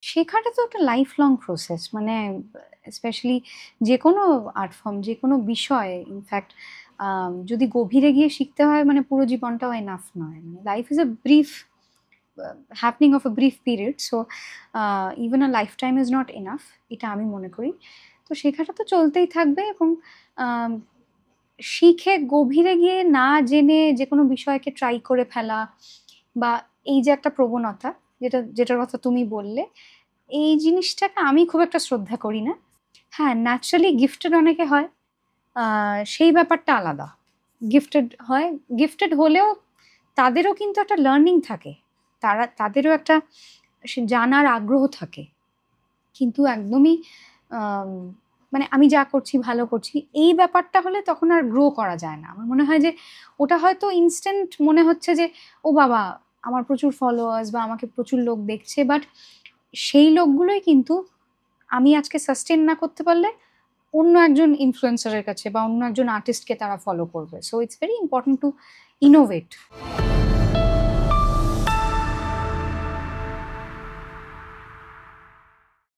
শেখাটা তো একটা লাইফ লং প্রসেস। মানে স্পেশালি যেকোনো আর্ট ফর্ম, যেকোনো বিষয় ইনফ্যাক্ট যদি গভীরে গিয়ে শিখতে হয় মানে পুরো জীবনটাও এনাফ নয়। মানে life is a brief happening of a brief period. So even a lifetime is not enough, এটা আমি মনে করি। তো শেখাটা তো চলতেই থাকবে এবং আম শিখে গভীরে গিয়ে না জেনে যেকোনো বিষয়কে ট্রাই করে ফেলা বা এই যে একটা প্রবণতা যেটার কথা তুমি বললে, এই জিনিসটাকে আমি খুব একটা শ্রদ্ধা করি না। হ্যাঁ, ন্যাচারালি গিফটেড অনেকে হয়। সেই ব্যাপারটা আলাদা। গিফটেড হয়, গিফটেড হলেও তাদেরও কিন্তু একটা লার্নিং থাকে। তাদেরও একটা জানার আগ্রহ থাকে। কিন্তু একদমই আম মানে আমি যা করছি ভালো করছি, এই ব্যাপারটা হলে তখন আর গ্রো করা যায় না। আমার মনে হয় যে ওটা হয়তো ইনস্ট্যান্ট মনে হচ্ছে যে, "ও বাবা! আমার প্রচুর ফলোয়ার্স বা আমাকে প্রচুর লোক দেখছে।" বাট সেই লোকগুলোই কিন্তু আমি আজকে সাস্টেইন না করতে পারলে অন্য একজন ইনফ্লুয়েন্সার এর কাছে বা অন্য একজন আর্টিস্টকে তারা ফলো করবে। So it's very important to innovate.